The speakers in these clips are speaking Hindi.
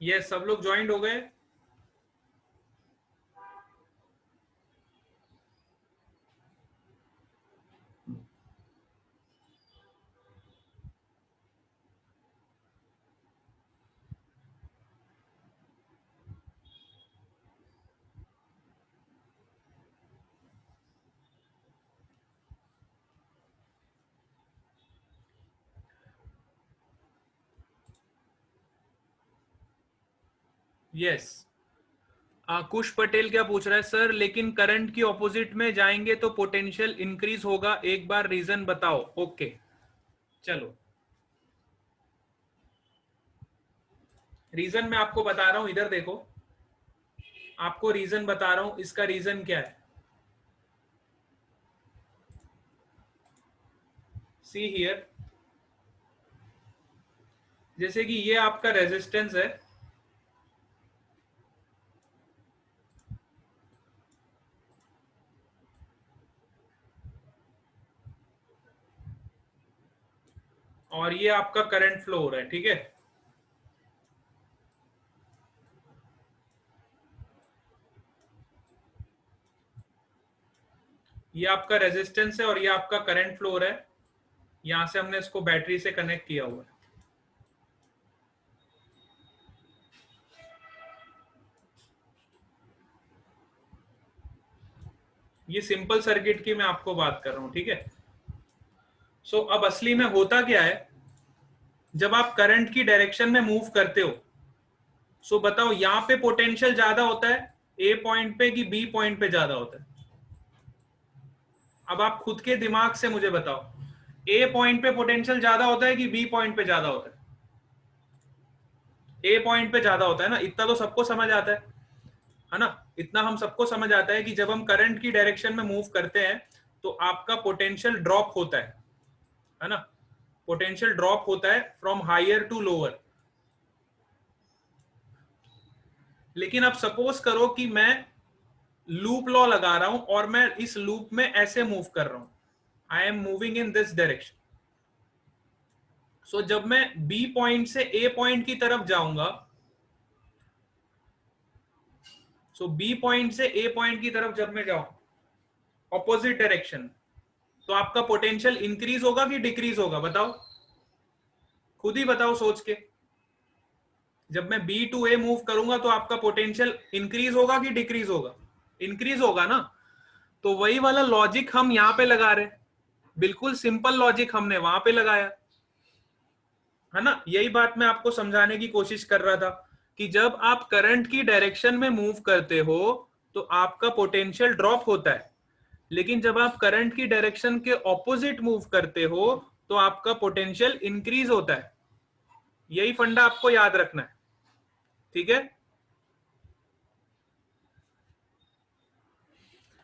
ये सब लोग ज्वाइंट हो गए? यस। कुश पटेल क्या पूछ रहा है, सर लेकिन करंट की ऑपोजिट में जाएंगे तो पोटेंशियल इंक्रीज होगा, एक बार रीजन बताओ। ओके, चलो रीजन मैं आपको बता रहा हूं, इधर देखो, आपको रीजन बता रहा हूं। इसका रीजन क्या है, सी हियर। जैसे कि ये आपका रेजिस्टेंस है, और ये आपका करंट फ्लो हो रहा है, ठीक है। ये आपका रेजिस्टेंस है और ये आपका करंट फ्लो हो रहा है। यहां से हमने इसको बैटरी से कनेक्ट किया हुआ है। ये सिंपल सर्किट की मैं आपको बात कर रहा हूं, ठीक है। सो अब असली में होता क्या है, जब आप करंट की डायरेक्शन में मूव करते हो, सो बताओ यहां पे पोटेंशियल ज्यादा होता है ए पॉइंट पे कि बी पॉइंट पे ज्यादा होता है? अब आप खुद के दिमाग से मुझे बताओ, ए पॉइंट पे पोटेंशियल ज्यादा होता है कि बी पॉइंट पे ज्यादा होता है? ए पॉइंट पे ज्यादा होता है ना, इतना तो सबको समझ आता है ना। इतना हम सबको समझ आता है कि जब हम करंट की डायरेक्शन में मूव करते हैं तो आपका पोटेंशियल ड्रॉप होता है ना। पोटेंशियल ड्रॉप होता है फ्रॉम हायर टू लोअर। लेकिन अब सपोज करो कि मैं लूप लॉ लगा रहा हूं और मैं इस लूप में ऐसे मूव कर रहा हूं, I am moving in this direction. So जब मैं बी पॉइंट से ए पॉइंट की तरफ जाऊंगा, सो बी पॉइंट से ए पॉइंट की तरफ जब मैं जाऊं ऑपोजिट डायरेक्शन, तो आपका पोटेंशियल इंक्रीज होगा कि डिक्रीज होगा, बताओ, खुद ही बताओ सोच के। जब मैं बी टू ए मूव करूंगा तो आपका पोटेंशियल इंक्रीज होगा कि डिक्रीज होगा? इंक्रीज होगा ना। तो वही वाला लॉजिक हम यहां पे लगा रहे हैं, बिल्कुल सिंपल लॉजिक हमने वहां पे लगाया, है ना। यही बात मैं आपको समझाने की कोशिश कर रहा था कि जब आप करंट की डायरेक्शन में मूव करते हो तो आपका पोटेंशियल ड्रॉप होता है, लेकिन जब आप करंट की डायरेक्शन के ऑपोजिट मूव करते हो तो आपका पोटेंशियल इंक्रीज होता है। यही फंडा आपको याद रखना है, ठीक है।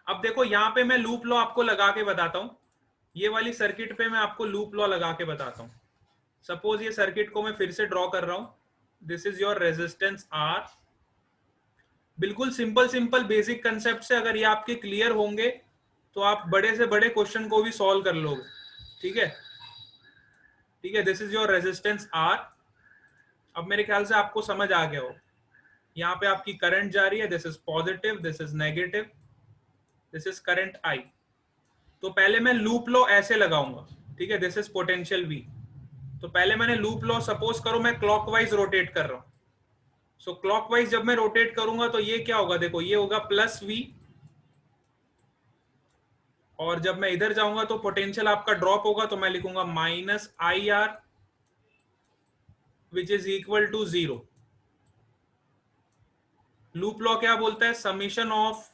अब देखो यहां पे मैं लूप लॉ आपको लगा के बताता हूं, ये वाली सर्किट पे मैं आपको लूप लॉ लगा के बताता हूं। सपोज ये सर्किट को मैं फिर से ड्रॉ कर रहा हूं, this is your resistance R. बिल्कुल सिंपल सिंपल बेसिक कंसेप्ट से अगर ये आपके क्लियर होंगे तो आप बड़े से बड़े क्वेश्चन को भी सॉल्व कर लोगे, ठीक है। ठीक है, this is your resistance R. अब मेरे ख्याल से आपको समझ आ गया हो, यहाँ पे आपकी करंट जा रही है, this is positive, this is negative, this is current I. तो पहले मैं लूप लॉ ऐसे लगाऊंगा, ठीक है, दिस इज पोटेंशियल वी। तो पहले मैंने लूप लॉ, सपोज करो मैं क्लॉकवाइज रोटेट कर रहा हूं। सो क्लॉकवाइज जब मैं रोटेट करूंगा तो ये क्या होगा, देखो ये होगा प्लस वी, और जब मैं इधर जाऊंगा तो पोटेंशियल आपका ड्रॉप होगा, तो मैं लिखूंगा minus I R which is equal to zero. Loop law क्या बोलता है, summation of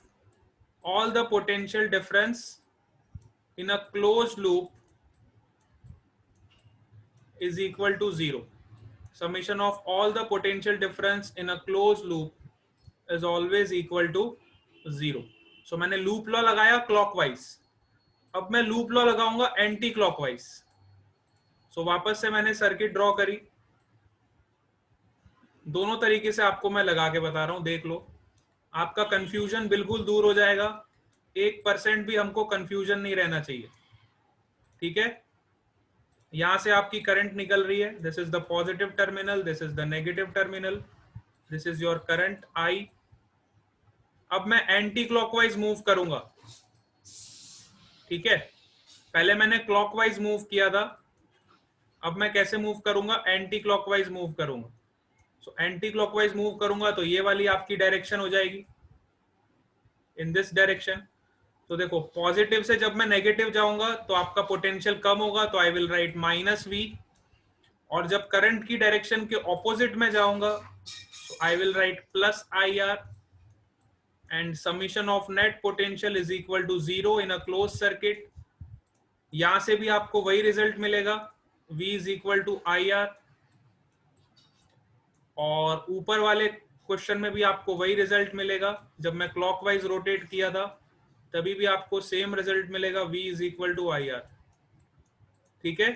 all the potential difference in a closed loop is equal to zero. Summation of all the potential difference in a closed loop is always equal to zero. So मैंने लूप लॉ लगाया क्लॉकवाइज, अब मैं लूप लॉ लगाऊंगा एंटी क्लॉकवाइज। सो वापस से मैंने सर्किट ड्रॉ करी, दोनों तरीके से आपको मैं लगा के बता रहा हूं, देख लो, आपका कंफ्यूजन बिल्कुल दूर हो जाएगा। 1% भी हमको कंफ्यूजन नहीं रहना चाहिए, ठीक है। यहां से आपकी करंट निकल रही है, this is the positive terminal, this is the negative terminal. This is your current I. अब मैं एंटी क्लॉकवाइज मूव करूंगा, ठीक है। पहले मैंने क्लॉकवाइज मूव किया था, अब मैं कैसे मूव करूंगा, एंटी क्लॉकवाइज मूव करूंगा। सो एंटी क्लॉकवाइज मूव करूंगा तो ये वाली आपकी डायरेक्शन हो जाएगी, इन दिस डायरेक्शन। तो देखो पॉजिटिव से जब मैं नेगेटिव जाऊंगा तो आपका पोटेंशियल कम होगा, तो I will write minus V. और जब करंट की डायरेक्शन के ऑपोजिट में जाऊंगा तो I will write plus I R, and summation of net potential is equal to 0 in a close circuit. यहां से भी आपको वही रिजल्ट मिलेगा, V is equal to I R. और ऊपर वाले क्वेश्चन में भी आपको वही रिजल्ट मिलेगा, जब मैं क्लॉकवाइज रोटेट किया था तभी भी आपको सेम रिजल्ट मिलेगा, V is equal to I R. ठीक है।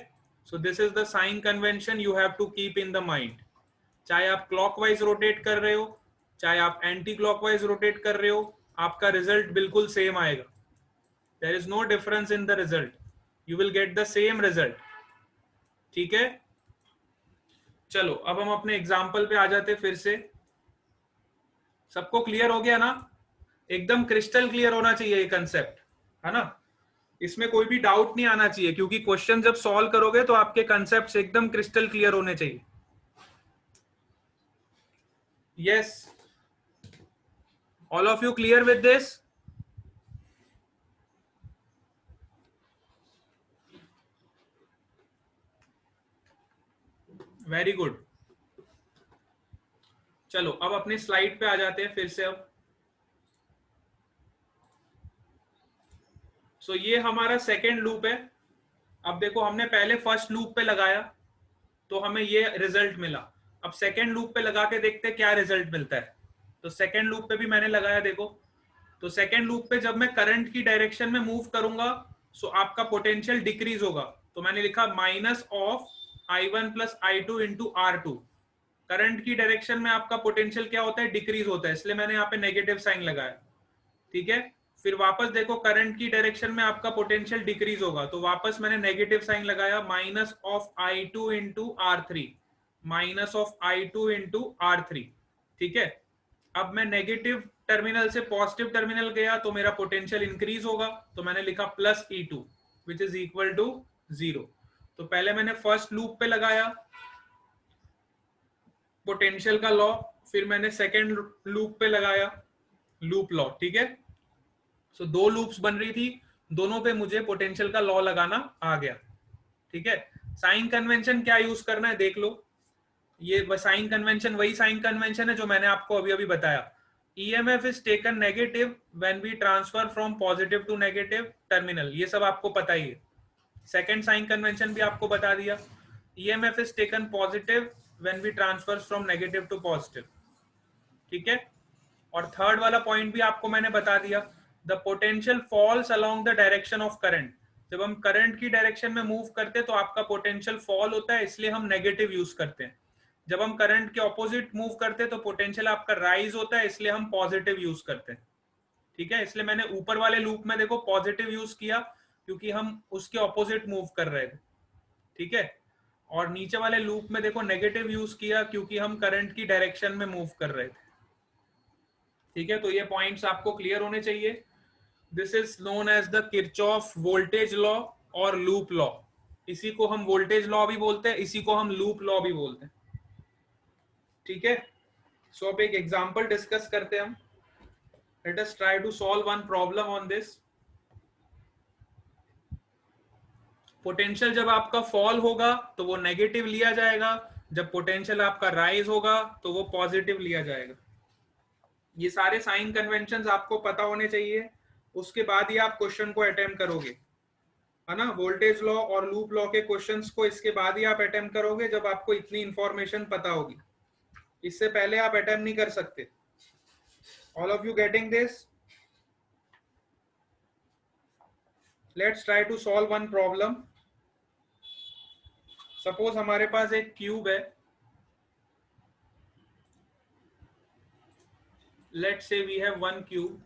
So this is the sign convention you have to keep in the mind. चाहे आप क्लॉकवाइज रोटेट कर रहे हो, चाहे आप एंटी क्लॉकवाइज रोटेट कर रहे हो, आपका रिजल्ट बिल्कुल सेम आएगा। There is no difference in the result, you will get the same result. ठीक है। चलो अब हम अपने एग्जाम्पल पे आ जाते फिर से। सबको क्लियर हो गया ना? एकदम क्रिस्टल क्लियर होना चाहिए ये कंसेप्ट, है ना? इसमें कोई भी डाउट नहीं आना चाहिए, क्योंकि क्वेश्चन जब सॉल्व करोगे तो आपके कंसेप्ट एकदम क्रिस्टल क्लियर होने चाहिए। Yes, all of you clear with this? Very good. चलो अब अपनी स्लाइड पे आ जाते हैं फिर से। अब ये हमारा सेकेंड लूप है। अब देखो हमने पहले फर्स्ट लूप पे लगाया तो हमें ये रिजल्ट मिला। अब सेकेंड लूप पे लगा के देखते हैं क्या रिजल्ट मिलता है। तो सेकेंड लूप पे भी मैंने लगाया, देखो। तो सेकेंड लूप पे जब मैं करंट की डायरेक्शन में मूव करूंगा सो आपका पोटेंशियल डिक्रीज होगा। तो मैंने लिखा minus of I1 plus I2 into R2। Current की डायरेक्शन में आपका पोटेंशियल क्या होता है, डिक्रीज होता है, इसलिए मैंने यहाँ पे नेगेटिव साइन लगाया। ठीक है। फिर वापस देखो करंट की डायरेक्शन में आपका पोटेंशियल डिक्रीज होगा, तो वापस मैंने नेगेटिव साइन लगाया, minus of I2 into R3, minus of I2 into R3। ठीक है। अब मैं नेगेटिव टर्मिनल से पॉजिटिव टर्मिनल गया तो मेरा पोटेंशियल इंक्रीज होगा, तो मैंने लिखा plus E2 which is equal to 0। तो पहले मैंने फर्स्ट लूप पे लगाया पोटेंशियल का लॉ, फिर मैंने सेकेंड लूप पे लगाया लूप लॉ। ठीक है। सो दो लूप्स बन रही थी, दोनों पे मुझे पोटेंशियल का लॉ लगाना आ गया। ठीक है। साइन कन्वेंशन क्या यूज करना है देख लो। ये साइन कन्वेंशन वही साइन कन्वेंशन है जो मैंने आपको अभी अभी बताया। EMF is taken negative when we transfer from positive to negative terminal, ये सब आपको पता ही है। सेकेंड साइन कन्वेंशन भी आपको बता दिया, EMF is taken positive when we transfer from negative to positive. ठीक है। और थर्ड वाला पॉइंट भी आपको मैंने बता दिया, the potential falls along the direction of current. जब हम करंट की डायरेक्शन में मूव करते हैं तो आपका पोटेंशियल फॉल होता है, इसलिए हम नेगेटिव यूज करते हैं। जब हम करंट के ऑपोजिट मूव करते हैं तो पोटेंशियल आपका राइज होता है, इसलिए हम पॉजिटिव यूज करते हैं। ठीक है। इसलिए मैंने ऊपर वाले लूप में देखो पॉजिटिव यूज किया, क्योंकि हम उसके ऑपोजिट मूव कर रहे थे। ठीक है। और नीचे वाले लूप में देखो नेगेटिव यूज किया, क्योंकि हम करंट की डायरेक्शन में मूव कर रहे थे। ठीक है। तो ये पॉइंट्स आपको क्लियर होने चाहिए। This is known as the Kirchhoff voltage law और लूप लॉ। इसी को हम वोल्टेज लॉ भी बोलते हैं, इसी को हम लूप लॉ भी बोलते हैं। ठीक है। सो अब एक एग्जांपल डिस्कस करते हैं हम। Let us try to solve one problem on this. Potential जब आपका फॉल होगा तो वो नेगेटिव लिया जाएगा, जब पोटेंशियल आपका राइज होगा तो वो पॉजिटिव लिया जाएगा। ये सारे साइन कन्वेंशंस आपको पता होने चाहिए, उसके बाद ही आप क्वेश्चन को अटेम्प्ट करोगे, है ना? वोल्टेज लॉ और लूप लॉ के क्वेश्चंस को इसके बाद ही आप अटेम्प्ट करोगे, जब आपको इतनी इंफॉर्मेशन पता होगी। इससे पहले आप अटेम्प्ट नहीं कर सकते। All of you getting this? Let's try to solve one problem. Suppose हमारे पास एक क्यूब है, let's say we have one cube.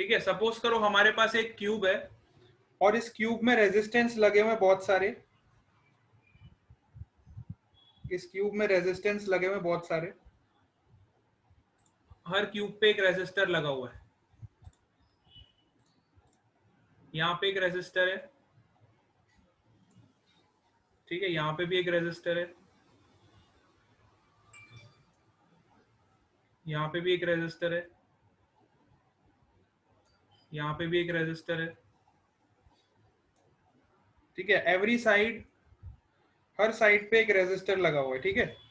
ठीक है, सपोज करो हमारे पास एक क्यूब है और इस क्यूब में रेजिस्टेंस लगे हुए बहुत सारे, इस क्यूब में रेजिस्टेंस लगे हुए बहुत सारे, हर क्यूब पे एक रेजिस्टर लगा हुआ है, यहाँ पे एक रेजिस्टर है, ठीक है, यहाँ पे भी एक रेजिस्टर है, यहाँ पे भी एक रेजिस्टर है, यहाँ पे भी एक रेजिस्टर है, ठीक है, एवरी साइड, हर साइड पे एक रेजिस्टर लगा हुआ है, ठीक है।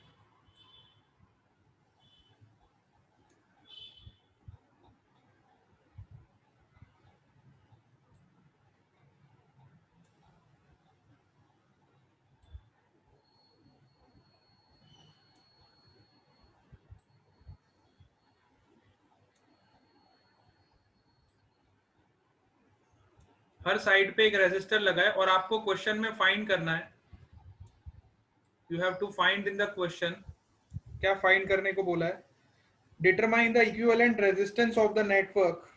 हर साइड पे एक रेजिस्टर लगा है और आपको क्वेश्चन में फाइंड करना है, you have to find in the question, क्या फाइंड करने को बोला है, determine the equivalent resistance of the network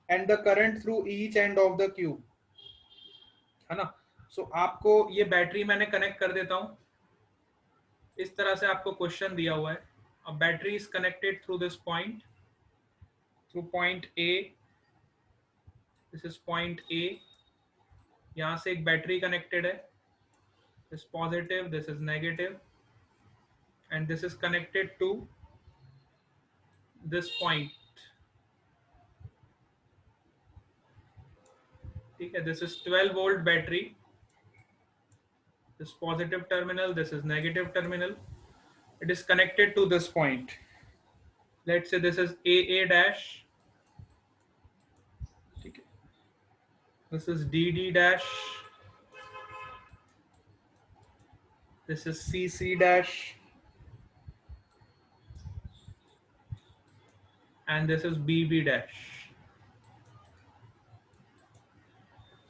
and the current through each end of the cube, है ना। सो आपको ये बैटरी मैंने कनेक्ट कर देता हूं, इस तरह से आपको क्वेश्चन दिया हुआ है, अब battery is connected through this point, through point A, this is point A, यहां से एक बैटरी कनेक्टेड है, this positive, this is negative, and this is connected to this point, ठीक है, this is 12 volt battery, this positive terminal, this is negative terminal, it is connected to this point, let's say this is AA dash, ठीक है, this is DD dash, this is CC dash, and this is BB dash,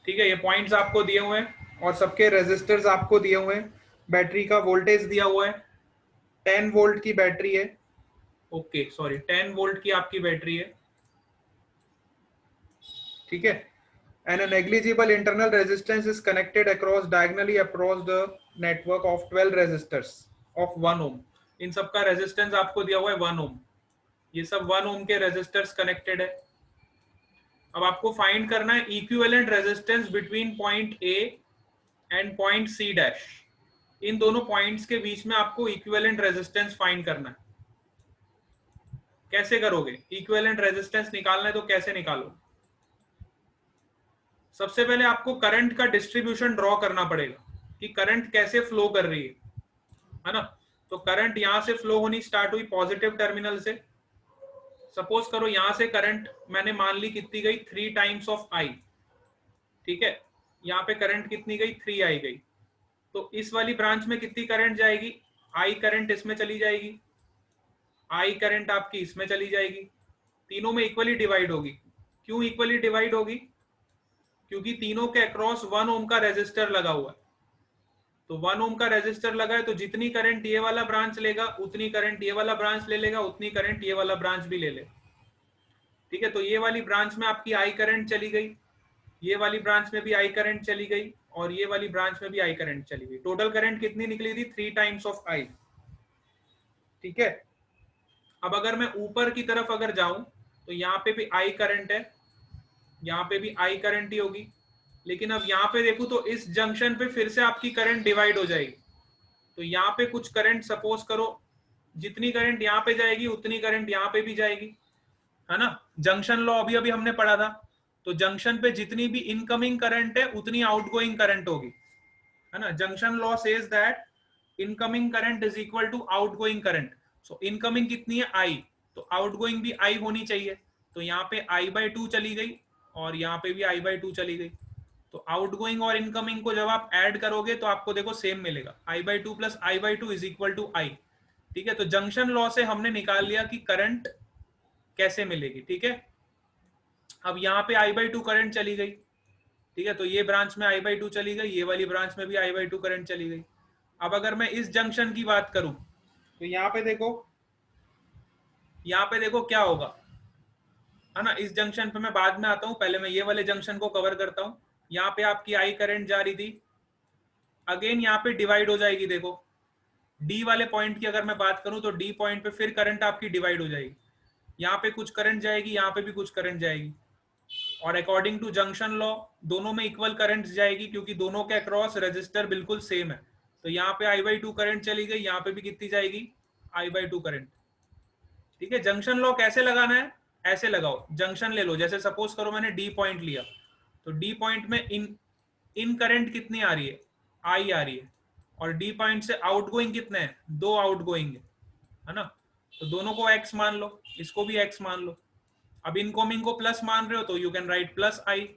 ठीक है, ये पॉइंट्स आपको दिए हुए हैं और सबके रेजिस्टर्स आपको दिए हुए हैं, बैटरी का वोल्टेज दिया हुआ है, 10 वोल्ट की बैटरी है, ओके सॉरी 10 वोल्ट की आपकी बैटरी है, ठीक है, and a negligible internal resistance is connected across diagonally across the network of 12 resistors of 1 ohm, इन सब का रेजिस्टेंस आपको दिया हुआ है 1 ohm, ये सब 1 ohm के रेजिस्टर्स कनेक्टेड है। अब आपको फाइंड करना है equivalent resistance between point A and point C dash, इन दोनों पॉइंट्स के बीच में आपको इक्विवेलेंट रेजिस्टेंस फाइंड करना है। कैसे करोगे, इक्विवेलेंट रेजिस्टेंस निकालना है तो कैसे निकालो, सबसे पहले आपको करंट का डिस्ट्रीब्यूशन ड्रॉ करना पड़ेगा कि करंट कैसे फ्लो कर रही है ना। तो करंट यहां से फ्लो होनी स्टार्ट हुई पॉजिटिव टर्मिनल से, सपोज करो यहां से करंट मैंने मान ली कितनी गई 3 टाइम्स ऑफ आई, ठीक है, यहाँ पे करंट कितनी गई 3 आई गई, तो इस वाली ब्रांच में कितनी करंट जाएगी, आई करंट इसमें चली जाएगी, आई करंट आपकी इसमें चली जाएगी, तीनों में इक्वली डिवाइड होगी। क्यों इक्वली डिवाइड होगी, क्योंकि तीनों के अक्रॉस 1 ओम का रेजिस्टर लगा हुआ है, तो 1 ओम का रेजिस्टर लगा है तो जितनी करंट ये वाला ब्रांच लेगा उतनी करंट ये वाला ब्रांच ले लेगा, उतनी करंट ये वाला ब्रांच भी ले लेगा, ठीक है। तो ये वाली ब्रांच में आपकी आई करंट चली गई, ये वाली ब्रांच में भी आई करंट चली गई और ये वाली ब्रांच में भी आई करंट चली गई, टोटल करंट कितनी निकली थी 3 टाइम्स ऑफ आई, ठीक है। अब अगर मैं ऊपर की तरफ अगर जाऊं तो यहाँ पे भी आई करंट है, यहाँ पे भी आई करंट ही होगी, लेकिन अब यहाँ पे देखो तो इस जंक्शन पे फिर से आपकी करंट डिवाइड हो जाएगी, तो यहाँ पे कुछ करंट सपोज करो जितनी करंट यहाँ पे जाएगी उतनी करंट यहाँ पे भी जाएगी, है ना। जंक्शन लॉ अभी अभी हमने पढ़ा था, तो जंक्शन पे जितनी भी इनकमिंग करंट है उतनी आउटगोइंग करंट होगी, है ना। Junction law says that incoming current is equal to outgoing current, so incoming कितनी है आई, तो आउटगोइंग भी आई होनी चाहिए, तो यहाँ पे I/2 चली गई और यहाँ पे भी I/2 चली गई, तो आउटगोइंग और इनकमिंग को जब आप ऐड करोगे तो आपको देखो सेम मिलेगा, I/2 plus I/2 is equal to I, ठीक है। तो जंक्शन लॉ से हमने निकाल लिया कि करंट कैसे मिलेगी, ठीक है। अब यहाँ पे I/2 करंट चली गई, ठीक है, तो ये ब्रांच में I/2 चली गई, ये वाली ब्रांच में भी I/2 करंट चली गई। अब अगर मैं इस जंक्शन की बात करूं तो यहाँ पे देखो क्या होगा, है ना। इस जंक्शन पे मैं बाद में आता हूँ, पहले मैं ये वाले जंक्शन को कवर करता हूँ। यहाँ पे आपकी आई करंट जा रही थी, अगेन यहाँ पे डिवाइड हो जाएगी। देखो डी वाले पॉइंट की अगर मैं बात करूं तो डी पॉइंट पे फिर करंट आपकी डिवाइड हो जाएगी। यहाँ पे कुछ करंट जाएगी, यहाँ पे भी कुछ करंट जाएगी, और अकॉर्डिंग टू जंक्शन लॉ दोनों में इक्वल करंट जाएगी, क्योंकि दोनों के अक्रॉस रजिस्टर बिल्कुल सेम है। तो यहाँ पे I/2 करंट चली गई, यहाँ पे भी कितनी जाएगी, I/2 करंट। ठीक है, जंक्शन लॉ कैसे लगाना है, ऐसे लगाओ, जंक्शन ले लो। जैसे सपोज करो मैंने डी पॉइंट लिया, तो डी पॉइंट में इन करंट कितनी आ रही है, आई आ रही है, और डी पॉइंट से आउटगोइंग कितने हैं, दो आउटगोइंग है ना। तो दोनों को एक्स मान लो, इसको भी एक्स मान लो। अब इनकमिंग को प्लस मान रहे हो तो you can write plus I,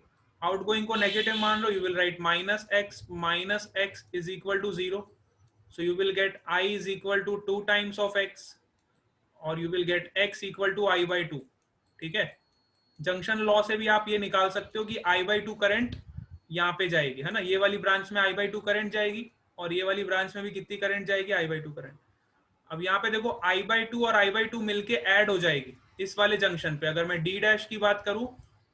outgoing को नेगेटिव मान लो, you will write minus x is equal to zero. So you will get I is equal to 2 times of x, और you will get x equal to I/2। ठीक है, जंक्शन लॉ से भी आप ये निकाल सकते हो कि I/2 करंट यहाँ पे जाएगी, है ना। ये वाली ब्रांच में I/2 करंट जाएगी, और ये वाली ब्रांच में भी कितनी करंट जाएगी, I/2 करंट। अब यहाँ पे देखो I/2 और I/2 मिलके ऐड हो जाएगी इस वाले जंक्शन पे। अगर मैं डी डैश की बात करूं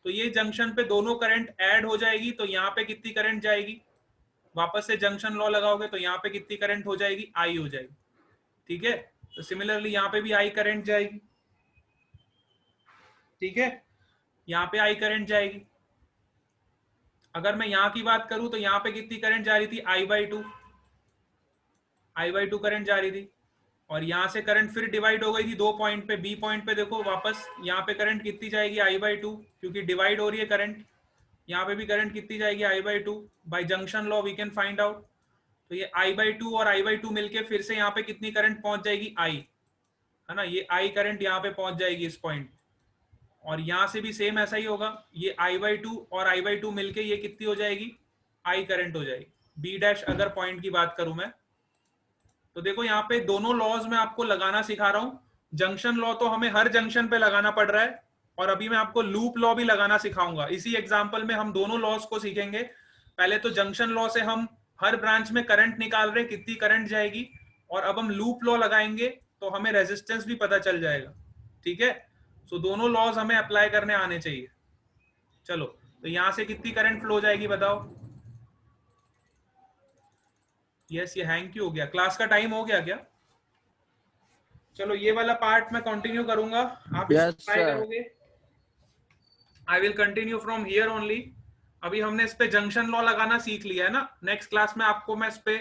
तो ये जंक्शन पे दोनों करंट ऐड हो जाएगी, तो यहाँ पे कितनी करंट जाएगी, वापस से जंक्शन लॉ लगाओगे तो यहाँ पे कितनी करंट हो जाएगी, आई हो जाएगी। ठीक है, तो सिमिलरली यहाँ पे भी आई करंट जाएगी। ठीक है, यहाँ पे आई करंट जाएगी। अगर मैं यहाँ की बात करूं तो यहाँ पे कितनी करंट जा रही थी, I/2 करंट जा रही थी, और यहाँ से करंट फिर डिवाइड हो गई थी दो पॉइंट पे। बी पॉइंट पे देखो वापस यहाँ पे करंट कितनी जाएगी, I/2, क्योंकि डिवाइड हो रही है करंट। यहाँ पे भी करंट कितनी जाएगी, I/2। By junction law we can find out. तो ये I/2 और I/2 मिलके फिर से यहाँ पे कितनी करंट पहुंच जाएगी, आई, है ना। ये आई करंट यहाँ पे पहुंच जाएगी इस पॉइंट, और यहां से भी सेम ऐसा ही होगा। ये I/2 और I/2 मिलके ये कितनी हो जाएगी, आई करंट हो जाएगी। बी डैश अगर पॉइंट की बात करूं मैं, तो देखो यहाँ पे दोनों लॉज में आपको लगाना सिखा रहा हूं। जंक्शन लॉ तो हमें हर जंक्शन पे लगाना पड़ रहा है, और अभी मैं आपको लूप लॉ भी लगाना सिखाऊंगा। इसी एग्जाम्पल में हम दोनों लॉज को सीखेंगे। पहले तो जंक्शन लॉ से हम हर ब्रांच में करंट निकाल रहे, कितनी करंट जाएगी, और अब हम लूप लॉ लगाएंगे तो हमें रेजिस्टेंस भी पता चल जाएगा। ठीक है, सो दोनों लॉज हमें अप्लाई करने आने चाहिए। चलो, तो यहां से कितनी करंट फ्लो जाएगी बताओ। यस, ये हैंग क्यों हो गया, क्लास का टाइम हो गया क्या। चलो ये वाला पार्ट मैं कंटिन्यू करूंगा, आप इसको यस ट्राई सर। करोगे। I will continue from here only. अभी हमने इस पे जंक्शन लॉ लगाना सीख लिया है ना। नेक्स्ट क्लास में आपको मैं इस पे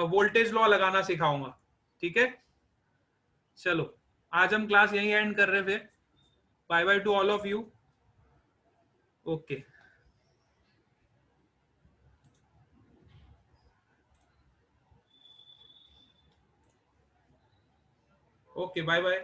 वोल्टेज लॉ लगाना सिखाऊंगा। ठीक है, चलो आज हम क्लास यहीं एंड कर रहे थे। Bye bye to all of you. Okay, okay, bye bye.